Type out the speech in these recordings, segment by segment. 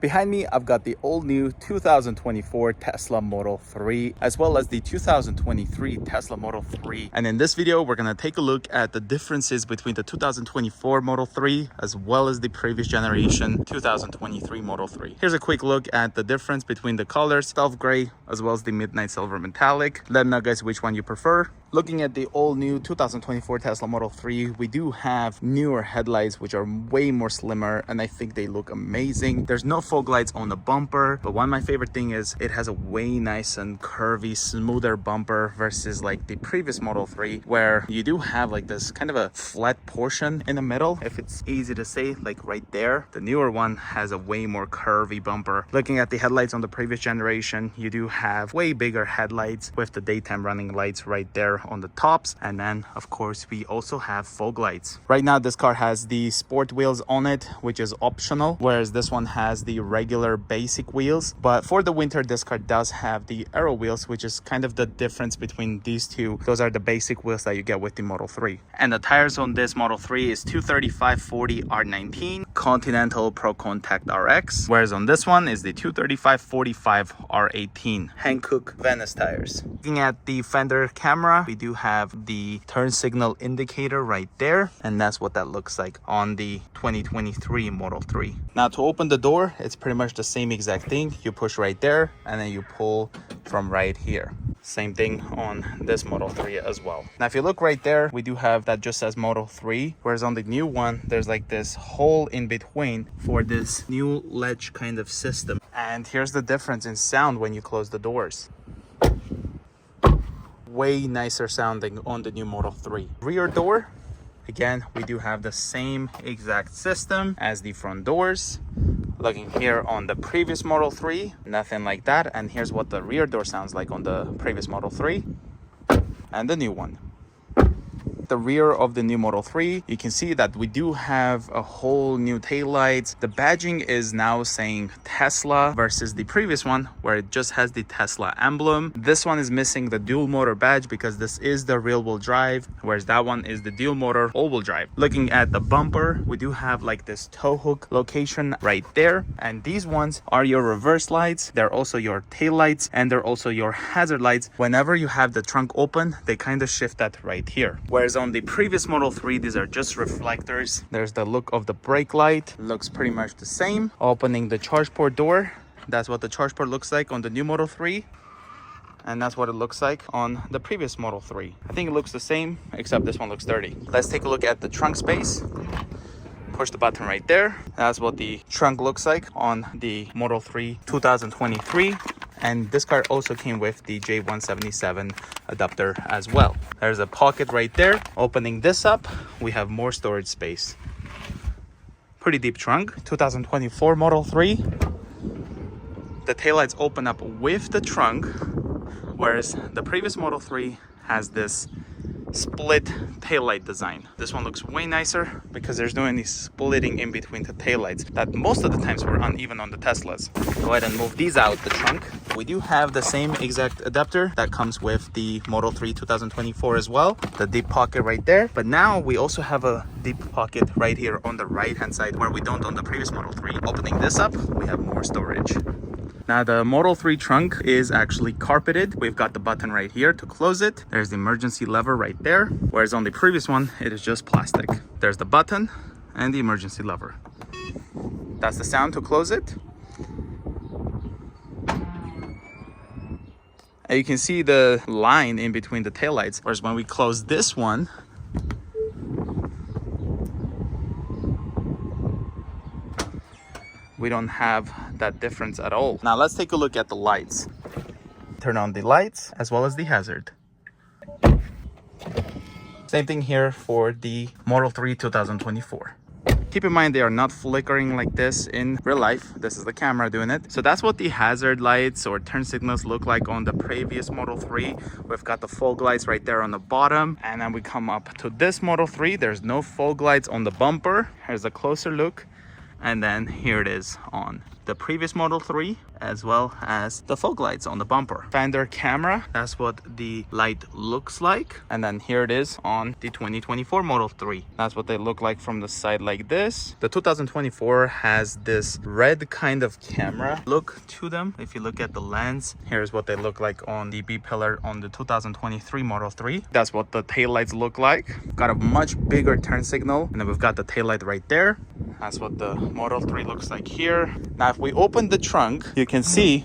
Behind me, I've got the all new 2024 Tesla Model 3, as well as the 2023 Tesla Model 3. And in this video, we're gonna take a look at the differences between the 2024 Model 3, as well as the previous generation 2023 Model 3. Here's a quick look at the difference between the colors, stealth gray, as well as the midnight silver metallic. Let me know, guys, which one you prefer. Looking at the all new 2024 Tesla Model 3, we do have newer headlights, which are way more slimmer, and I think they look amazing. There's no fog lights on the bumper, but one of my favorite thing is it has a way nice and curvy, smoother bumper versus like the previous Model 3, where you do have like this kind of a flat portion in the middle. If it's easy to say, like right there, the newer one has a way more curvy bumper. Looking at the headlights on the previous generation, you do have way bigger headlights with the daytime running lights right there on the tops, and then of course we also have fog lights. Right now this car has the sport wheels on it, which is optional, whereas this one has the regular basic wheels. But for the winter, this car does have the aero wheels, which is kind of the difference between these two. Those are the basic wheels that you get with the Model 3. And the tires on this Model 3 is 235/40 R19 Continental Pro Contact RX, whereas on this one is the 235/45 R18 Hankook Venice tires. Looking at the fender camera, we do have the turn signal indicator right there, and that's what that looks like on the 2023 Model 3. Now to open the door, it's pretty much the same exact thing. You push right there and then you pull from right here. Same thing on this Model 3 as well. Now if you look right there, we do have that just says Model 3, whereas on the new one there's like this hole in between for this new ledge kind of system. And here's the difference in sound when you close the doors. Way nicer sounding on the new Model 3. Rear door, again, we do have the same exact system as the front doors. Looking here on the previous Model 3, nothing like that. And here's what the rear door sounds like on the previous Model 3 and the new one. The rear of the new Model 3, you can see that we do have a whole new taillights. The badging is now saying Tesla versus the previous one where it just has the Tesla emblem. This one is missing the dual motor badge because this is the rear wheel drive, whereas that one is the dual motor all wheel drive. Looking at the bumper, we do have like this tow hook location right there, and these ones are your reverse lights. They're also your tail lights, and they're also your hazard lights. Whenever you have the trunk open, they kind of shift that right here, whereas on the previous Model 3, these are just reflectors. There's the look of the brake light, looks pretty much the same. Opening the charge port door, that's what the charge port looks like on the new Model 3, and that's what it looks like on the previous Model 3. I think it looks the same, except this one looks dirty. Let's take a look at the trunk space. Push the button right there. That's what the trunk looks like on the Model 3 2023. And this car also came with the J177 adapter as well. There's a pocket right there. Opening this up, we have more storage space. Pretty deep trunk. 2024 Model 3. The taillights open up with the trunk, whereas the previous Model 3 has this split taillight design. This one looks way nicer because there's no any splitting in between the taillights that most of the times were uneven on the Teslas. Go ahead and move these out the trunk. We do have the same exact adapter that comes with the Model 3 2024 as well. The deep pocket right there. But now we also have a deep pocket right here on the right hand side where we don't on the previous Model 3. Opening this up, we have more storage. Now the Model 3 trunk is actually carpeted. We've got the button right here to close it. There's the emergency lever right there, whereas on the previous one, it is just plastic. There's the button and the emergency lever. That's the sound to close it. And you can see the line in between the taillights, whereas when we close this one, we don't have that difference at all. Now let's take a look at the lights. Turn on the lights as well as the hazard. Same thing here for the Model 3 2024. Keep in mind they are not flickering like this in real life. This is the camera doing it. So that's what the hazard lights or turn signals look like on the previous Model 3. We've got the fog lights right there on the bottom, and then we come up to this Model 3. There's no fog lights on the bumper. Here's a closer look, and then here it is on the previous Model 3, as well as the fog lights on the bumper. Fender camera, that's what the light looks like. And then here it is on the 2024 Model 3. That's what they look like from the side like this. The 2024 has this red kind of camera look to them. If you look at the lens, here's what they look like on the B-pillar on the 2023 Model 3. That's what the taillights look like. Got a much bigger turn signal, and then we've got the taillight right there. That's what the Model 3 looks like here. Now, if we open the trunk, you can see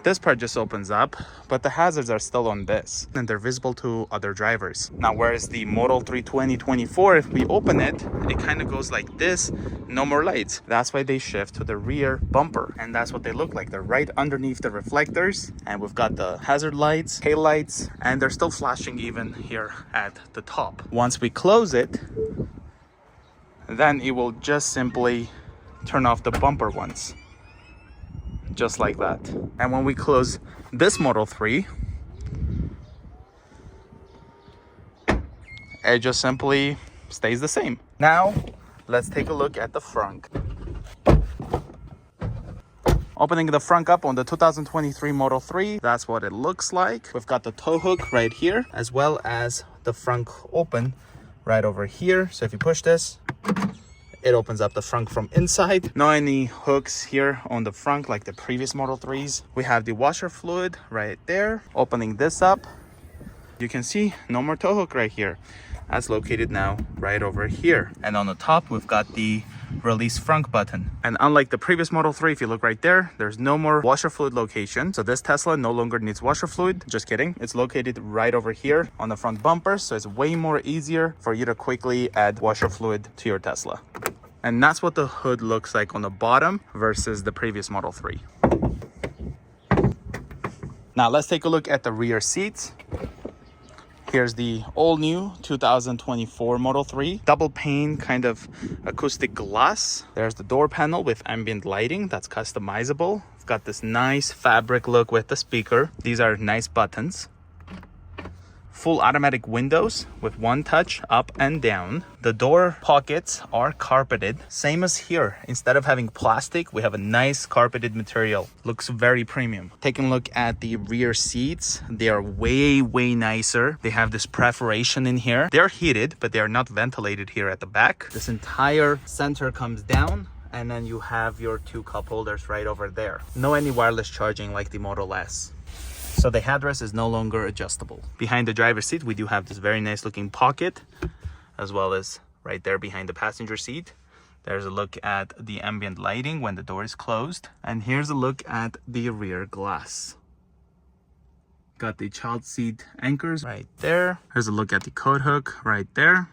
this part just opens up, but the hazards are still on this, and they're visible to other drivers. Now, whereas the Model 3 2024, if we open it, it kind of goes like this, no more lights. That's why they shift to the rear bumper, and that's what they look like. They're right underneath the reflectors, and we've got the hazard lights, tail lights, and they're still flashing even here at the top. Once we close it, then it will just simply turn off the bumper ones. Just like that. And when we close this Model 3, it just simply stays the same. Now, let's take a look at the frunk. Opening the frunk up on the 2023 Model 3, that's what it looks like. We've got the tow hook right here, as well as the frunk open right over here. So if you push this, it opens up the frunk from inside. No any hooks here on the front like the previous Model 3s. We have the washer fluid right there. Opening this up, you can see no more tow hook right here. That's located now right over here. And on the top, we've got the release frunk button. And unlike the previous Model 3, if you look right there, there's no more washer fluid location. So this Tesla no longer needs washer fluid. Just kidding. It's located right over here on the front bumper. So it's way more easier for you to quickly add washer fluid to your Tesla. And that's what the hood looks like on the bottom versus the previous Model 3. Now let's take a look at the rear seats. Here's the all new 2024 Model 3. Double pane kind of acoustic glass. There's the door panel with ambient lighting that's customizable. It's got this nice fabric look with the speaker. These are nice buttons. Full automatic windows with one touch up and down. The door pockets are carpeted, same as here. Instead of having plastic, we have a nice carpeted material. Looks very premium. Taking a look at the rear seats, they are way nicer. They have this perforation in here. They're heated, but they are not ventilated here at the back. This entire center comes down, and then you have your two cup holders right over there. No any wireless charging like the Model S. So the headrest is no longer adjustable. Behind the driver's seat, we do have this very nice looking pocket, as well as right there behind the passenger seat. There's a look at the ambient lighting when the door is closed. And here's a look at the rear glass. Got the child seat anchors right there. Here's a look at the coat hook right there.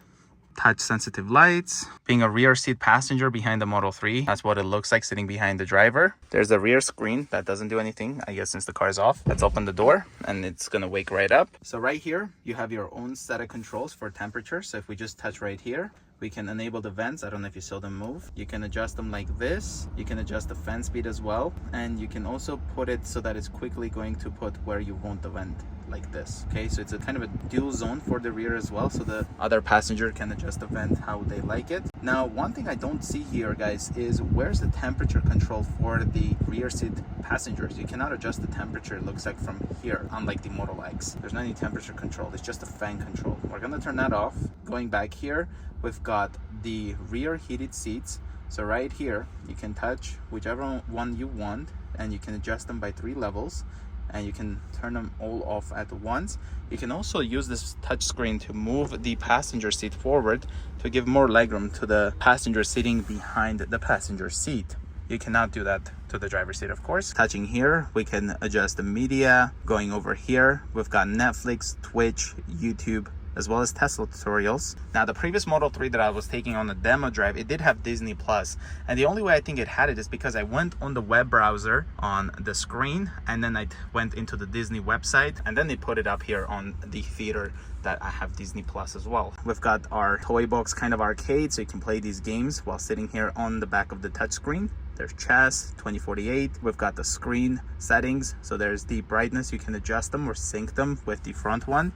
Touch sensitive lights. Being a rear seat passenger behind the Model 3, that's what it looks like sitting behind the driver. There's the rear screen that doesn't do anything, I guess, since the car is off. Let's open the door and it's gonna wake right up. So right here, you have your own set of controls for temperature. So if we just touch right here, we can enable the vents. I don't know if you saw them move. You can adjust them like this. You can adjust the fan speed as well. And you can also put it so that it's quickly going to put where you want the vent, like this. Okay, so it's a kind of a dual zone for the rear as well, so the other passenger can adjust the vent how they like it. Now, one thing I don't see here, guys, is where's the temperature control for the rear seat passengers? You cannot adjust the temperature, it looks like, from here, unlike the Model X. There's no any temperature control, it's just a fan control. We're gonna turn that off. Going back here, we've got the rear heated seats. So right here, you can touch whichever one you want, and you can adjust them by 3 levels, and you can turn them all off at once. You can also use this touch screen to move the passenger seat forward to give more legroom to the passenger sitting behind the passenger seat. You cannot do that to the driver's seat, of course. Touching here, we can adjust the media. Going over here, we've got Netflix, Twitch, YouTube, as well as Tesla tutorials. Now, the previous Model 3 that I was taking on a demo drive, it did have Disney Plus. And the only way I think it had it is because I went on the web browser on the screen, and then I went into the Disney website, and then they put it up here on the theater that I have Disney Plus as well. We've got our toy box kind of arcade, so you can play these games while sitting here on the back of the touchscreen. There's chess, 2048. We've got the screen settings. So there's the brightness. You can adjust them or sync them with the front one.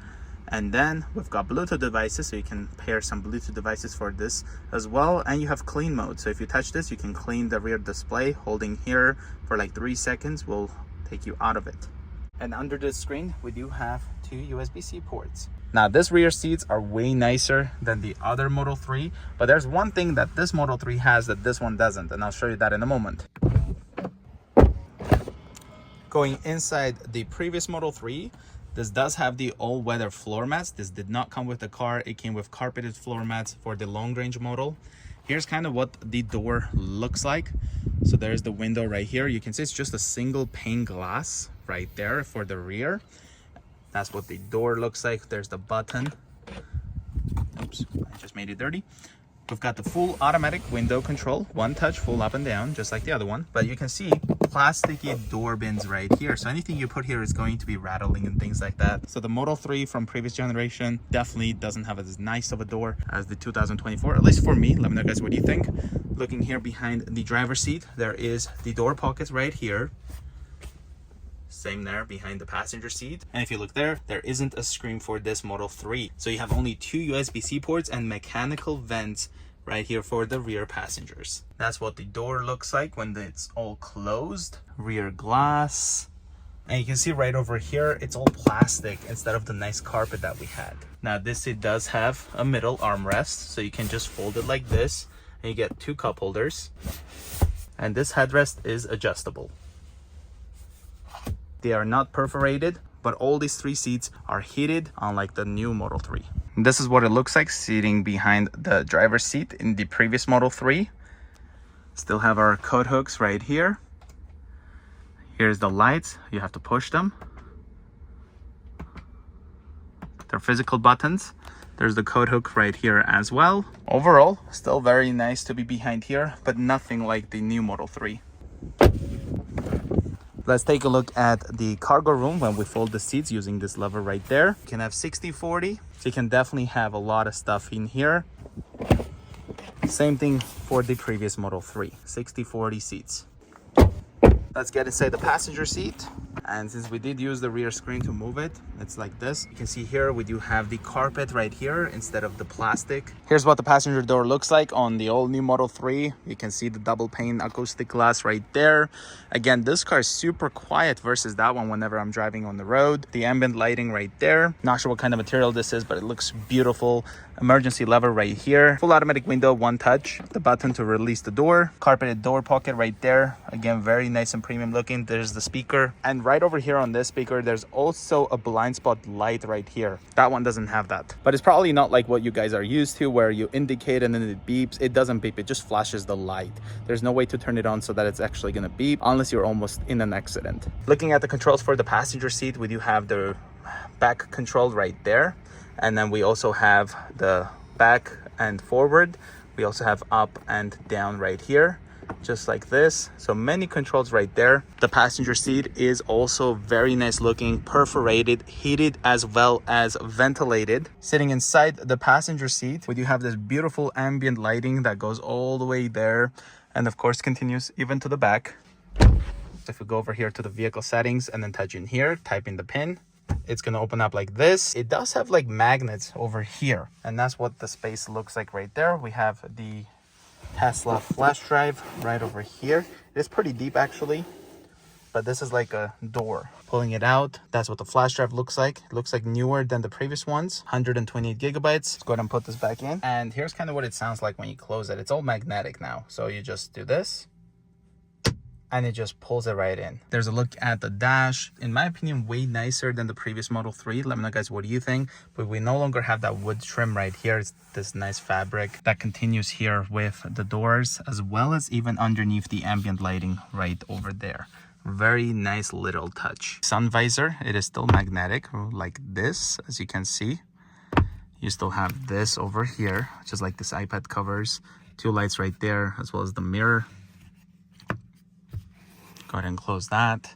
And then we've got Bluetooth devices, so you can pair some Bluetooth devices for this as well. And you have clean mode, so if you touch this, you can clean the rear display. Holding here for like 3 seconds will take you out of it. And under the screen, we do have 2 USB-C ports. Now, this rear seats are way nicer than the other Model 3, but there's one thing that this Model 3 has that this one doesn't, and I'll show you that in a moment. Going inside the previous Model 3, this does have the all-weather floor mats. This did not come with the car. It came with carpeted floor mats for the long-range model. Here's kind of what the door looks like. So there's the window right here. You can see it's just a single pane glass right there for the rear. That's what the door looks like. There's the button. Oops, I just made it dirty. We've got the full automatic window control, one touch, full up and down, just like the other one. But you can see plasticky door bins right here. So anything you put here is going to be rattling and things like that. So the Model 3 from previous generation definitely doesn't have as nice of a door as the 2024, at least for me. Let me know, guys, what do you think? Looking here behind the driver's seat, there is the door pockets right here. Same there behind the passenger seat. And if you look there, there isn't a screen for this Model 3. So you have only 2 USB-C ports and mechanical vents right here for the rear passengers. That's what the door looks like when it's all closed. Rear glass. And you can see right over here, it's all plastic instead of the nice carpet that we had. Now this seat does have a middle armrest, so you can just fold it like this and you get 2 cup holders. And this headrest is adjustable. They are not perforated, but all these 3 seats are heated, unlike the new Model 3. This is what it looks like sitting behind the driver's seat in the previous Model 3. Still have our coat hooks right here. Here's the lights. You have to push them. They're physical buttons. There's the coat hook right here as well. Overall, still very nice to be behind here, but nothing like the new Model 3. Let's take a look at the cargo room when we fold the seats using this lever right there. You can have 60/40, so you can definitely have a lot of stuff in here. Same thing for the previous Model 3, 60/40 seats. Let's get inside the passenger seat. And since we did use the rear screen to move it, it's like this. You can see here we do have the carpet right here instead of the plastic. Here's what the passenger door looks like on the all new Model 3. You can see the double pane acoustic glass right there. Again, this car is super quiet versus that one whenever I'm driving on the road. The ambient lighting right there. Not sure what kind of material this is, but it looks beautiful. Emergency lever right here. Full automatic window, one touch. The button to release the door. Carpeted door pocket right there. Again, very nice and premium looking. There's the speaker. And right over here on this speaker, there's also a blind spot light right here. That one doesn't have that. But it's probably not like what you guys are used to, where you indicate and then it beeps. It doesn't beep, it just flashes the light. There's no way to turn it on so that it's actually gonna beep unless you're almost in an accident. Looking at the controls for the passenger seat, we do have the back control right there. And then we also have the back and forward. We also have up and down right here, just like this. So many controls right there. The passenger seat is also very nice looking, perforated, heated, as well as ventilated. Sitting inside the passenger seat, we do have this beautiful ambient lighting that goes all the way there, and of course continues even to the back. If we go over here to the vehicle settings and then touch in here, type in the pin, it's going to open up like this. It does have like magnets over here, and that's what the space looks like right there. We have the Tesla flash drive right over here. It's pretty deep actually, but this is like a door. Pulling it out, that's what the flash drive looks like. It looks like newer than the previous ones, 128 gigabytes. Let's go ahead and put this back in. And here's kind of what it sounds like when you close it. It's all magnetic now. So you just do this, and it just pulls it right in. There's a look at the dash. In my opinion, way nicer than the previous Model 3. Let me know, guys, what do you think? But we no longer have that wood trim right here. It's this nice fabric that continues here with the doors, as well as even underneath the ambient lighting right over there. Very nice little touch. Sun visor, it is still magnetic like this, as you can see. You still have this over here, just like this iPad covers. 2 lights right there, as well as the mirror. Go ahead and close that.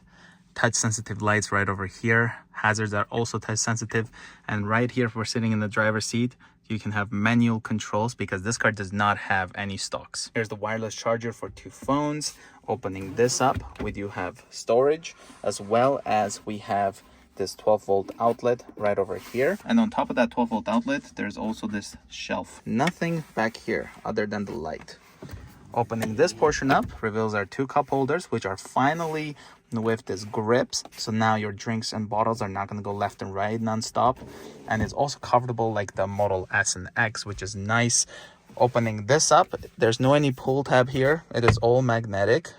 Touch sensitive lights right over here. Hazards are also touch sensitive. And right here, if we're sitting in the driver's seat, you can have manual controls because this car does not have any stocks. Here's the wireless charger for 2 phones. Opening this up, we do have storage, as well as we have this 12-volt outlet right over here. And on top of that 12-volt outlet, there's also this shelf. Nothing back here other than the light. Opening this portion up reveals our 2 cup holders, which are finally with this grips. So now your drinks and bottles are not going to go left and right non-stop. And it's also comfortable like the Model S and X, which is nice. Opening this up, there's no any pull tab here. It is all magnetic.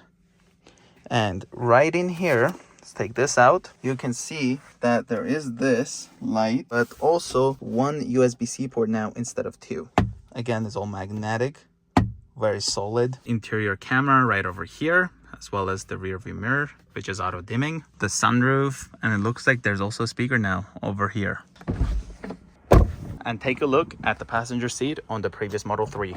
And right in here, let's take this out. You can see that there is this light, but also 1 USB-C port now instead of 2. Again, it's all magnetic, very solid. Interior camera right over here, as well as the rear view mirror, which is auto dimming. The sunroof, and it looks like there's also a speaker now over here. And take a look at the passenger seat on the previous Model 3.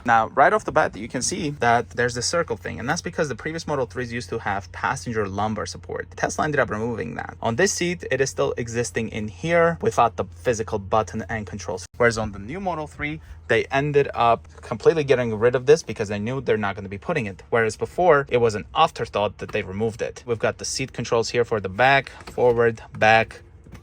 Now, right off the bat, you can see that there's the circle thing, and that's because the previous Model 3s used to have passenger lumbar support. Tesla ended up removing that. On this seat, it is still existing in here without the physical button and controls. Whereas on the new Model 3, they ended up completely getting rid of this because they knew they're not going to be putting it. Whereas before, it was an afterthought that they removed it. We've got the seat controls here for the back, forward, back,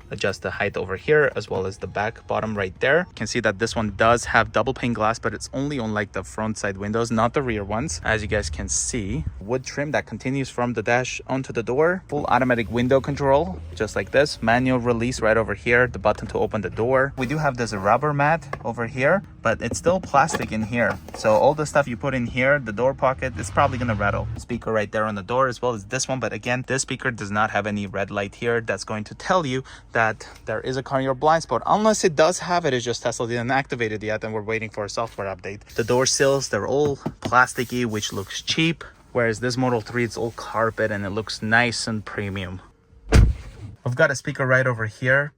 adjust the height over here, as well as the back bottom right there. You can see that this one does have double pane glass, but it's only on like the front side windows, not the rear ones. As you guys can see, wood trim that continues from the dash onto the door. Full automatic window control, just like this. Manual release right over here, the button to open the door. We do have this rubber mat over here, but it's still plastic in here. So all the stuff you put in here, the door pocket, is probably gonna rattle. Speaker right there on the door, as well as this one. But again, this speaker does not have any red light here. That's going to tell you that there is a car in your blind spot. Unless it does have it, it's just Tesla didn't activate it yet and we're waiting for a software update. The door sills, they're all plasticky, which looks cheap, whereas this Model 3, it's all carpet and it looks nice and premium. We've got a speaker right over here,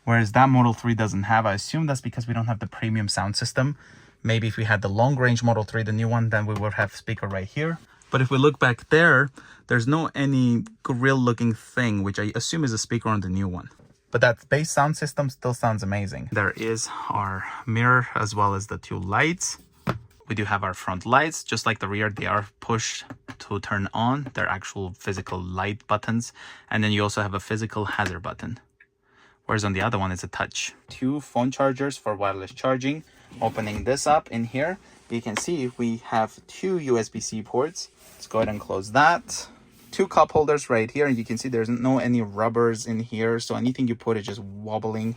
whereas that Model 3 doesn't have. I assume that's because we don't have the premium sound system. Maybe if we had the long range Model 3, the new one, then we would have speaker right here. But if we look back there, there's no any grill looking thing, which I assume is a speaker on the new one. But that base sound system still sounds amazing. There is our mirror as well as the 2 lights. We do have our front lights, just like the rear, they are pushed to turn on. They're actual physical light buttons. And then you also have a physical hazard button. Whereas on the other one, it's a touch. 2 phone chargers for wireless charging. Opening this up in here, you can see we have 2 USB-C ports. Let's go ahead and close that. 2 cup holders right here, and you can see there's no any rubbers in here, so anything you put is just wobbling.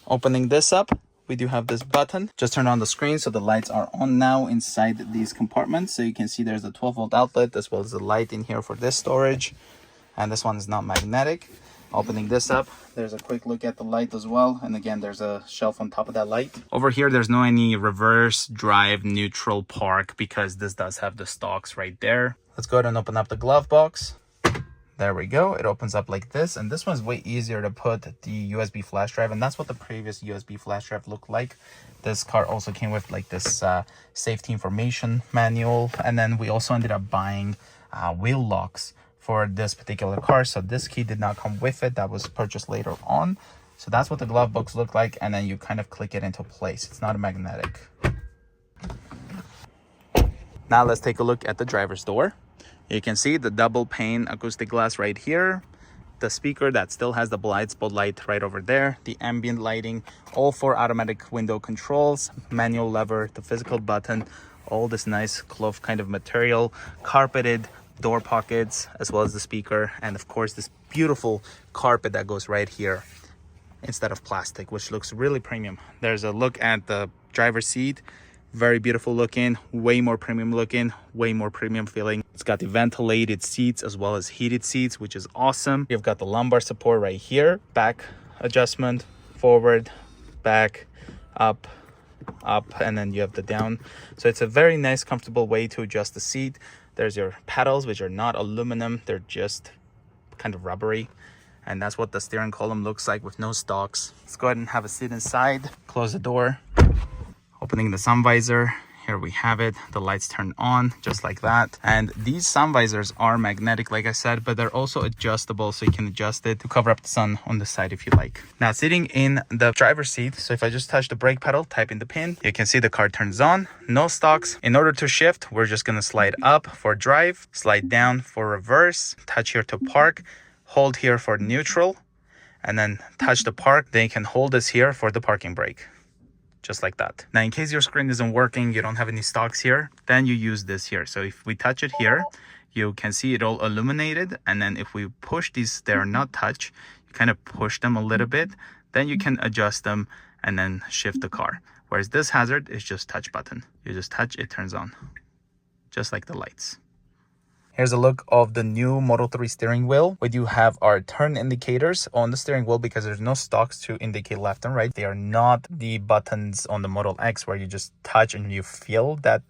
Opening this up, we do have this button. Just turn on the screen so the lights are on now inside these compartments. So you can see there's a 12-volt outlet as well as the light in here for this storage, and this one is not magnetic. Opening this up, there's a quick look at the light as well, and again there's a shelf on top of that light. Over here there's no any reverse drive, neutral, park, because this does have the stalks right there. Let's go ahead and open up the glove box. There we go. It opens up like this, and this one's way easier to put the USB flash drive, and that's what the previous USB flash drive looked like. This car also came with like this safety information manual, and then we also ended up buying wheel locks for this particular car, so this key did not come with it. That was purchased later on. So that's what the glove box looked like, and then you kind of click it into place. It's not a magnetic. Now let's take a look at the driver's door. You can see the double pane acoustic glass right here, the speaker that still has the blind spot light right over there, the ambient lighting, all 4 automatic window controls, manual lever, the physical button, all this nice cloth kind of material, carpeted door pockets, as well as the speaker, and of course this beautiful carpet that goes right here instead of plastic, which looks really premium. There's a look at the driver's seat. Very beautiful looking, way more premium looking, way more premium feeling. It's got the ventilated seats as well as heated seats, which is awesome. You've got the lumbar support right here, back adjustment, forward, back, up, and then you have the down. So it's a very nice, comfortable way to adjust the seat. There's your pedals, which are not aluminum. They're just kind of rubbery. And that's what the steering column looks like with no stalks. Let's go ahead and have a seat inside. Close the door. Opening the sun visor, here we have it. The lights turn on just like that. And these sun visors are magnetic, like I said, but they're also adjustable, so you can adjust it to cover up the sun on the side if you like. Now sitting in the driver's seat, so if I just touch the brake pedal, type in the pin, you can see the car turns on, no stalks. In order to shift, we're just gonna slide up for drive, slide down for reverse, touch here to park, hold here for neutral, and then touch the park. Then you can hold this here for the parking brake. Just like that. Now, in case your screen isn't working, you don't have any stocks here, then you use this here. So if we touch it here, you can see it all illuminated. And then if we push these, they're not touch, you kind of push them a little bit, then you can adjust them and then shift the car. Whereas this hazard is just touch button. You just touch, it turns on. Just like the lights. Here's a look of the new Model 3 steering wheel. We do have our turn indicators on the steering wheel because there's no stalks to indicate left and right. They are not the buttons on the Model X where you just touch and you feel that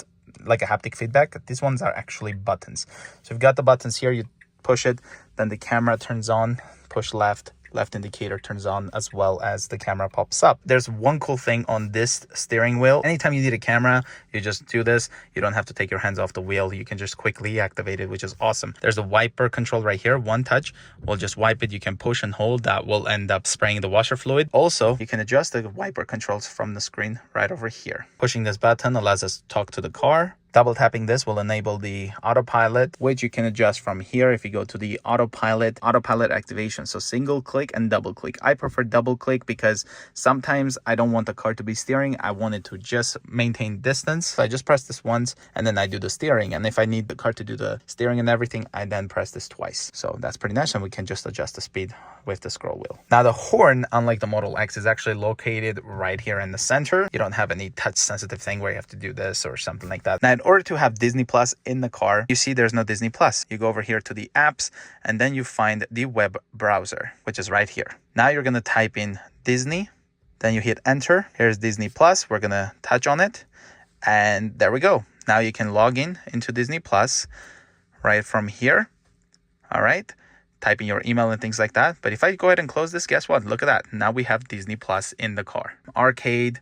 like a haptic feedback. These ones are actually buttons. So you've got the buttons here, you push it, then the camera turns on, push left indicator turns on, as well as the camera pops up. There's one cool thing on this steering wheel. Anytime you need a camera, you just do this. You don't have to take your hands off the wheel. You can just quickly activate it, which is awesome. There's a wiper control right here. One touch will just wipe it. You can push and hold. That will end up spraying the washer fluid. Also, you can adjust the wiper controls from the screen right over here. Pushing this button allows us to talk to the car. Double tapping this will enable the autopilot, which you can adjust from here. If you go to the autopilot activation, so single click and double click. I prefer double click because sometimes I don't want the car to be steering. I want it to just maintain distance. So I just press this once and then I do the steering. And if I need the car to do the steering and everything, I then press this twice. So that's pretty nice. And we can just adjust the speed with the scroll wheel. Now the horn, unlike the Model X, is actually located right here in the center. You don't have any touch sensitive thing where you have to do this or something like that. Now, in order to have Disney Plus in the car, you see there's no Disney Plus. You go over here to the apps and then you find the web browser, which is right here. Now you're going to type in Disney, then you hit enter. Here's Disney Plus. We're going to touch on it and there we go. Now you can log in into Disney Plus right from here. All right. Type in your email and things like that. But if I go ahead and close this, guess what? Look at that. Now we have Disney Plus in the car. Arcade.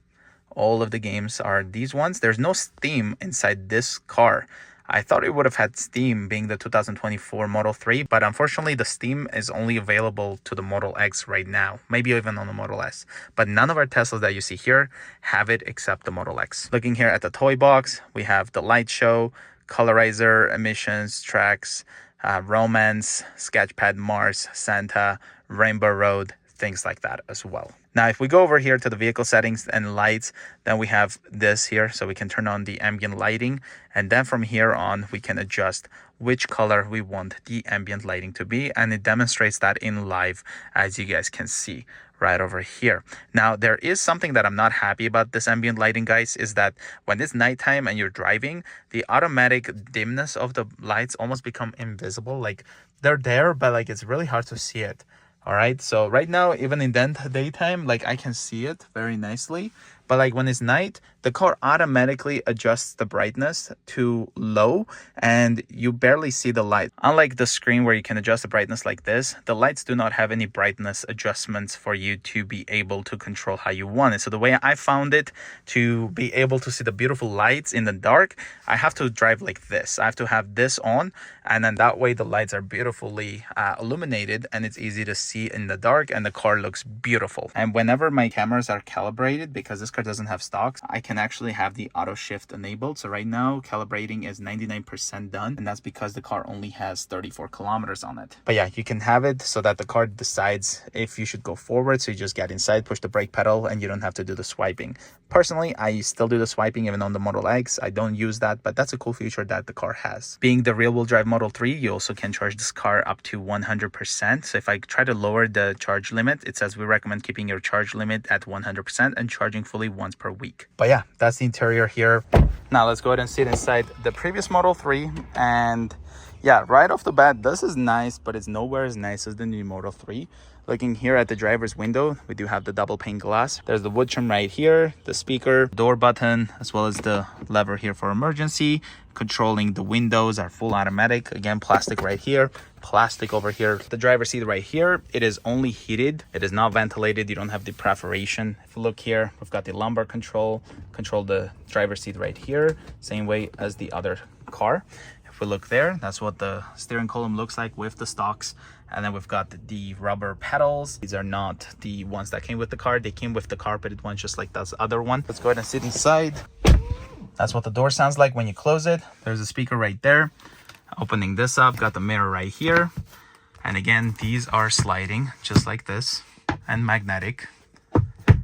All of the games are these ones. There's no Steam inside this car. I thought it would have had Steam being the 2024 Model 3, but unfortunately the Steam is only available to the Model X right now, maybe even on the Model S. But none of our Teslas that you see here have it except the Model X. Looking here at the toy box, we have the light show, colorizer, emissions, tracks, romance, sketchpad, Mars, Santa, Rainbow Road, things like that as well. Now, if we go over here to the vehicle settings and lights, then we have this here. So we can turn on the ambient lighting. And then from here on, we can adjust which color we want the ambient lighting to be. And it demonstrates that in live, as you guys can see right over here. Now, there is something that I'm not happy about this ambient lighting, guys, is that when it's nighttime and you're driving, the automatic dimness of the lights almost become invisible. Like they're there, but like it's really hard to see it. All right, so right now, even in daytime, like I can see it very nicely. But like when it's night, the car automatically adjusts the brightness to low and you barely see the light. Unlike the screen where you can adjust the brightness like this, the lights do not have any brightness adjustments for you to be able to control how you want it. So the way I found it to be able to see the beautiful lights in the dark, I have to drive like this. I have to have this on, and then that way the lights are beautifully illuminated and it's easy to see in the dark and the car looks beautiful. And whenever my cameras are calibrated, because this car doesn't have stocks, I can actually have the auto shift enabled. So right now calibrating is 99% done, and that's because the car only has 34 kilometers on it. But yeah, you can have it so that the car decides if you should go forward. So you just get inside, push the brake pedal, and you don't have to do the swiping. Personally, I still do the swiping even on the Model X. I don't use that, but that's a cool feature that the car has. Being the rear-wheel drive Model 3, you also can charge this car up to 100%. So if I try to lower the charge limit, it says we recommend keeping your charge limit at 100% and charging fully once per week. But yeah, that's the interior here. Now let's go ahead and sit inside the previous Model 3. And yeah, right off the bat, this is nice, but it's nowhere as nice as the new Model 3. Looking here at the driver's window, we do have the double pane glass. There's the wood trim right here, the speaker, door button, as well as the lever here for emergency. Controlling the windows are full automatic. Again, plastic right here, plastic over here. The driver's seat right here, it is only heated. It is not ventilated. You don't have the perforation. If you look here, we've got the lumbar control the driver's seat right here, same way as the other car. If we look there, that's what the steering column looks like with the stocks. And then we've got the rubber pedals. These are not the ones that came with the car. They came with the carpeted ones, just like this other one. Let's go ahead and sit inside. That's what the door sounds like when you close it. There's a speaker right there. Opening this up, got the mirror right here. And again, these are sliding just like this and magnetic.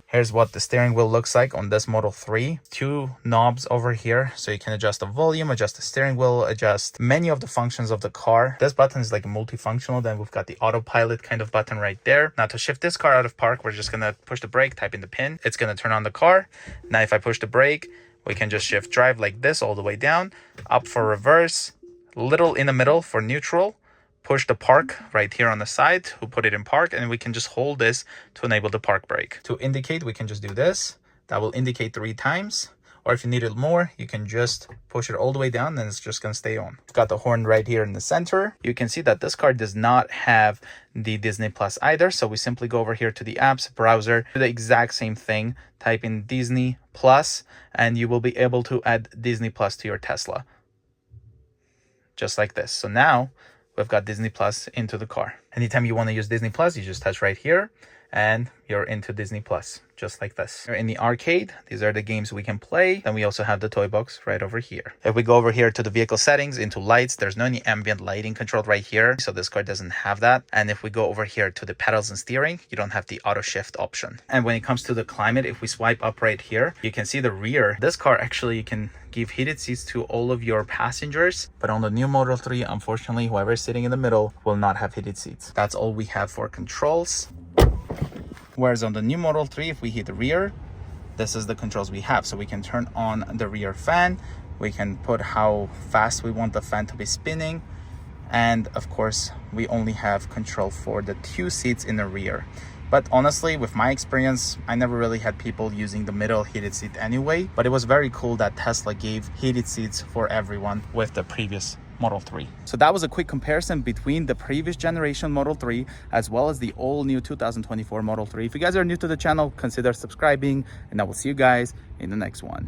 Here's what the steering wheel looks like on this Model 3. 2 knobs over here, so you can adjust the volume, adjust the steering wheel, adjust many of the functions of the car. This button is like multifunctional. Then we've got the autopilot kind of button right there. Now to shift this car out of park, we're just gonna push the brake, type in the pin. It's gonna turn on the car. Now if I push the brake, we can just shift drive like this all the way down, up for reverse, little in the middle for neutral, push the park right here on the side, we'll put it in park, and we can just hold this to enable the park brake. To indicate, we can just do this. That will indicate 3 times. Or if you need it more, you can just push it all the way down and it's just gonna stay on. We've got the horn right here in the center. You can see that this car does not have the Disney Plus either. So we simply go over here to the apps browser, do the exact same thing, type in Disney Plus, and you will be able to add Disney Plus to your Tesla. Just like this. So now we've got Disney Plus into the car. Anytime you want to use Disney Plus, you just touch right here and you're into Disney Plus, just like this. In the arcade, these are the games we can play. Then we also have the toy box right over here. If we go over here to the vehicle settings, into lights, there's no any ambient lighting controlled right here. So this car doesn't have that. And if we go over here to the pedals and steering, you don't have the auto shift option. And when it comes to the climate, if we swipe up right here, you can see the rear. This car actually, you can give heated seats to all of your passengers. But on the new Model 3, unfortunately, whoever is sitting in the middle will not have heated seats. That's all we have for controls. Whereas on the new Model 3, if we hit the rear, this is the controls we have. So we can turn on the rear fan. We can put how fast we want the fan to be spinning. And of course, we only have control for the 2 seats in the rear. But honestly, with my experience, I never really had people using the middle heated seat anyway. But it was very cool that Tesla gave heated seats for everyone with the previous Model 3. So that was a quick comparison between the previous generation Model 3 as well as the all new 2024 Model 3. If you guys are new to the channel, consider subscribing, and I will see you guys in the next one.